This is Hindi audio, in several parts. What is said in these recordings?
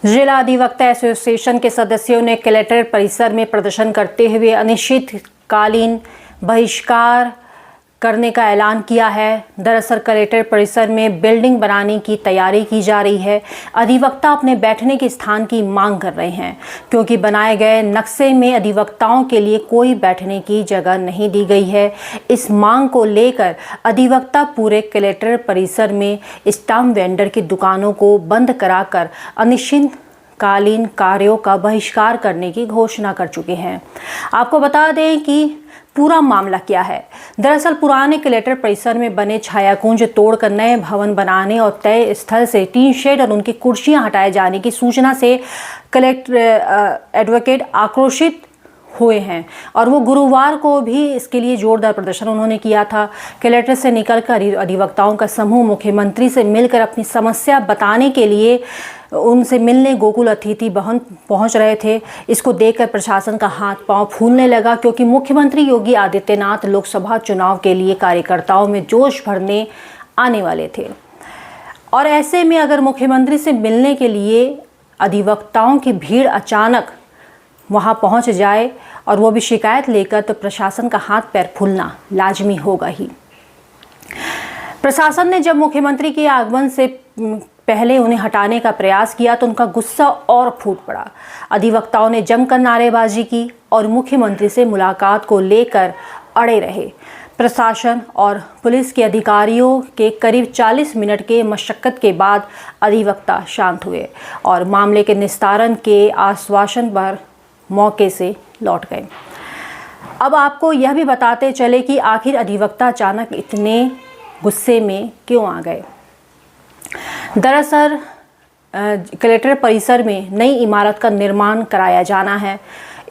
जिला अधिवक्ता एसोसिएशन के सदस्यों ने कलेक्ट्रेट परिसर में प्रदर्शन करते हुए अनिश्चितकालीन बहिष्कार करने का ऐलान किया है। दरअसल कलेक्ट्रेट परिसर में बिल्डिंग बनाने की तैयारी की जा रही है। अधिवक्ता अपने बैठने के स्थान की मांग कर रहे हैं क्योंकि बनाए गए नक्शे में अधिवक्ताओं के लिए कोई बैठने की जगह नहीं दी गई है। इस मांग को लेकर अधिवक्ता पूरे कलेक्ट्रेट परिसर में स्टाम्प वेंडर की दुकानों को बंद कराकर अनिश्चितकालीन कार्यों का बहिष्कार करने की घोषणा कर चुके हैं। आपको बता दें कि पूरा मामला क्या है। दरअसल पुराने कलेक्ट्रेट परिसर में बने छायाकुंज तोड़कर नए भवन बनाने और तय स्थल से टीन शेड और उनकी कुर्सियां हटाए जाने की सूचना से कलेक्टर एडवोकेट आक्रोशित हुए हैं और वो गुरुवार को भी इसके लिए जोरदार प्रदर्शन उन्होंने किया था। कलेक्ट्रेट से निकलकर अधिवक्ताओं का समूह मुख्यमंत्री से मिलकर अपनी समस्या बताने के लिए उनसे मिलने गोकुल अतिथि भवन पहुंच रहे थे। इसको देखकर प्रशासन का हाथ पांव फूलने लगा क्योंकि मुख्यमंत्री योगी आदित्यनाथ लोकसभा चुनाव के लिए कार्यकर्ताओं में जोश भरने आने वाले थे और ऐसे में अगर मुख्यमंत्री से मिलने के लिए अधिवक्ताओं की भीड़ अचानक वहां पहुंच जाए और वो भी शिकायत लेकर, तो प्रशासन का हाथ पैर फूलना लाजमी होगा ही। प्रशासन ने जब मुख्यमंत्री के आगमन से पहले उन्हें हटाने का प्रयास किया तो उनका गुस्सा और फूट पड़ा। अधिवक्ताओं ने जमकर नारेबाजी की और मुख्यमंत्री से मुलाकात को लेकर अड़े रहे। प्रशासन और पुलिस के अधिकारियों के करीब 40 मिनट के मशक्कत के बाद अधिवक्ता शांत हुए और मामले के निस्तारण के आश्वासन पर मौके से लौट गए। अब आपको यह भी बताते चले कि आखिर अधिवक्ता अचानक इतने गुस्से में क्यों आ गए। दरअसल कलेक्ट्रेट परिसर में नई इमारत का निर्माण कराया जाना है।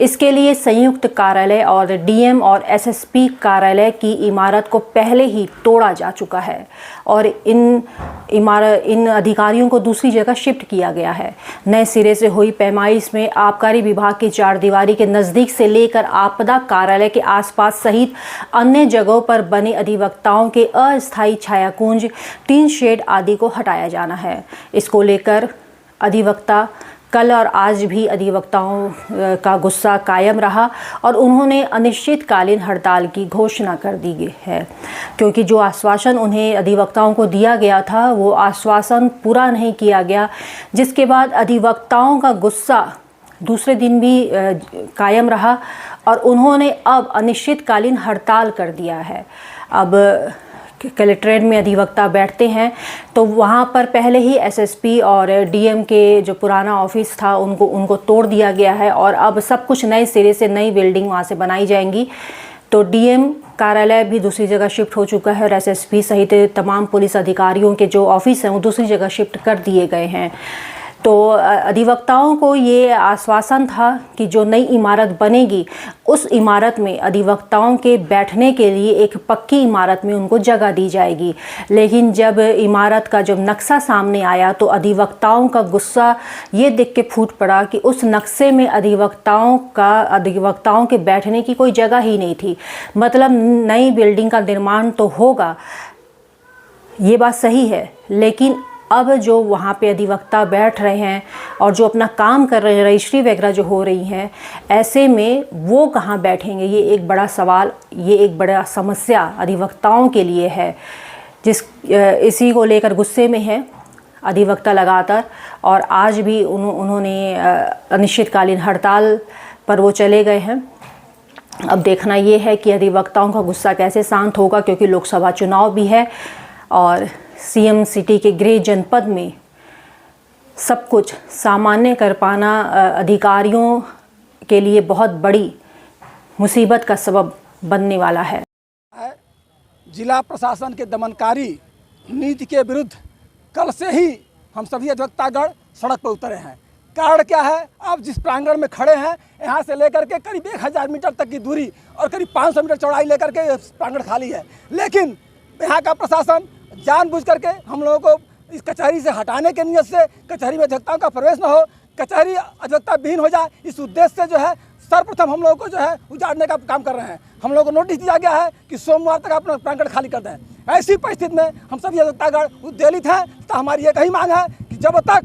इसके लिए संयुक्त कार्यालय और डीएम और एसएसपी कार्यालय की इमारत को पहले ही तोड़ा जा चुका है और इन अधिकारियों को दूसरी जगह शिफ्ट किया गया है। नए सिरे से हुई पैमाइश में आबकारी विभाग की चारदीवारी के नज़दीक से लेकर आपदा कार्यालय के आसपास सहित अन्य जगहों पर बने अधिवक्ताओं के अस्थायी छायाकुंज, टीन शेड आदि को हटाया जाना है। इसको लेकर अधिवक्ता कल और आज भी अधिवक्ताओं का गुस्सा कायम रहा और उन्होंने अनिश्चितकालीन हड़ताल की घोषणा कर दी है क्योंकि जो आश्वासन उन्हें अधिवक्ताओं को दिया गया था वो आश्वासन पूरा नहीं किया गया, जिसके बाद अधिवक्ताओं का गुस्सा दूसरे दिन भी कायम रहा और उन्होंने अब अनिश्चितकालीन हड़ताल कर दिया है। अब कलेक्ट्रेट में अधिवक्ता बैठते हैं तो वहाँ पर पहले ही एसएसपी और डीएम के जो पुराना ऑफिस था उनको तोड़ दिया गया है और अब सब कुछ नए सिरे से नई बिल्डिंग वहाँ से बनाई जाएंगी। तो डीएम कार्यालय भी दूसरी जगह शिफ्ट हो चुका है और एसएसपी सहित तमाम पुलिस अधिकारियों के जो ऑफिस हैं वो दूसरी जगह शिफ्ट कर दिए गए हैं। तो अधिवक्ताओं को ये आश्वासन था कि जो नई इमारत बनेगी उस इमारत में अधिवक्ताओं के बैठने के लिए एक पक्की इमारत में उनको जगह दी जाएगी। लेकिन जब इमारत का जब नक्शा सामने आया तो अधिवक्ताओं का गुस्सा ये देख के फूट पड़ा कि उस नक्शे में अधिवक्ताओं के बैठने की कोई जगह ही नहीं थी। मतलब नई बिल्डिंग का निर्माण तो होगा, ये बात सही है, लेकिन अब जो वहाँ पे अधिवक्ता बैठ रहे हैं और जो अपना काम कर रहे हैं, रजिस्ट्री वगैरह जो हो रही हैं, ऐसे में वो कहाँ बैठेंगे, ये एक बड़ा सवाल, ये एक बड़ा समस्या अधिवक्ताओं के लिए है। इसी को लेकर गुस्से में है अधिवक्ता लगातार और आज भी उन्होंने अनिश्चितकालीन हड़ताल पर वो चले गए हैं। अब देखना ये है कि अधिवक्ताओं का गुस्सा कैसे शांत होगा क्योंकि लोकसभा चुनाव भी है और सीएम सिटी के गृह जनपद में सब कुछ सामान्य कर पाना अधिकारियों के लिए बहुत बड़ी मुसीबत का सबब बनने वाला है। जिला प्रशासन के दमनकारी नीति के विरुद्ध कल से ही हम सभी अधिवक्तागण सड़क पर उतरे हैं। कारण क्या है, आप जिस प्रांगण में खड़े हैं यहाँ से लेकर के करीब 1000 मीटर तक की दूरी और करीब 500 मीटर चौड़ाई लेकर के प्रांगण खाली है, लेकिन यहाँ का प्रशासन जानबूझ करके हम लोगों को इस कचहरी से हटाने के नियत से, कचहरी में अधिवक्ताओं का प्रवेश न हो, कचहरी अधिवक्ता विहीन हो जाए, इस उद्देश्य से जो है सर्वप्रथम हम लोगों को जो है उजाड़ने का काम कर रहे हैं। हम लोगों को नोटिस दिया गया है कि सोमवार तक अपना प्रांगण खाली कर दें। ऐसी परिस्थिति में हम सभी अधिवक्तागण उद्वेलित हैं। तो हमारी एक ही मांग है कि जब तक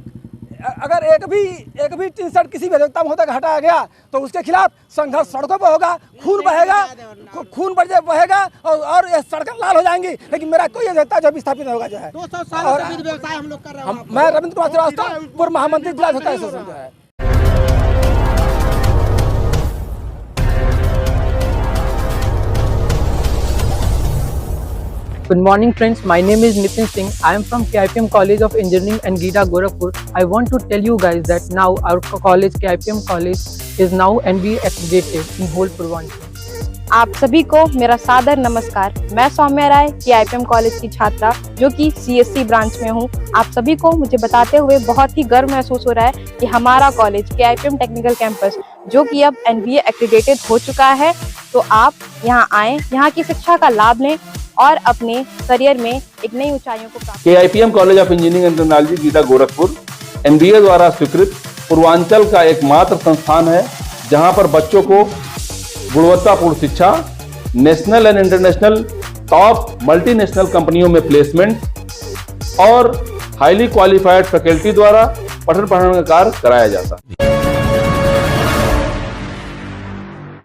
अगर एक भी टीन शेड किसी भी अधिवक्ता महोदय का हटाया गया तो उसके खिलाफ संघर्ष सड़कों पर होगा, खून बहेगा, बहेगा और ये सड़कें लाल हो जाएंगी। लेकिन मेरा कोई अधिवक्ता जो विस्थापित नहीं होगा जो है। 200 साल से व्यवसाय हम लोग कर रहे हैं। मैं रविंद्र कुमार श्रीवास्तव, पूर्व महामंत्री जिला अधिवक्ता एसोसिएशन जो है। Good morning friends, my name is Nitin Singh. I am from KIPM College of Engineering and Gita Gorakhpur. I want to tell you guys that now our college, KIPM College, is now NBA accredited in whole Purvanchal. आप सभी को मेरा सादर नमस्कार। मैं सौम्या राय KIPM कॉलेज की छात्रा जो कि CSC ब्रांच में हूँ। आप सभी को मुझे बताते हुए बहुत ही गर्व महसूस हो रहा है कि हमारा कॉलेज KIPM टेक्निकल कैंपस जो कि अब NBA एक्रीडेटेड हो चुका है। तो आप यहाँ आएँ, यहाँ की शिक्षा का लाभ लें और अपने करियर में एक नई ऊंचाइयों को प्राप्त। KIPM college of engineering and technology Geeta Gorakhpur NBA द्वारा स्वीकृत पूर्वांचल का एकमात्र संस्थान है जहां पर बच्चों को गुणवत्तापूर्ण शिक्षा, national and international top multinational कंपनियों में प्लेसमेंट और हाईली क्वालिफाइड फैकल्टी द्वारा पठन पाठन का कार्य कराया जाता है।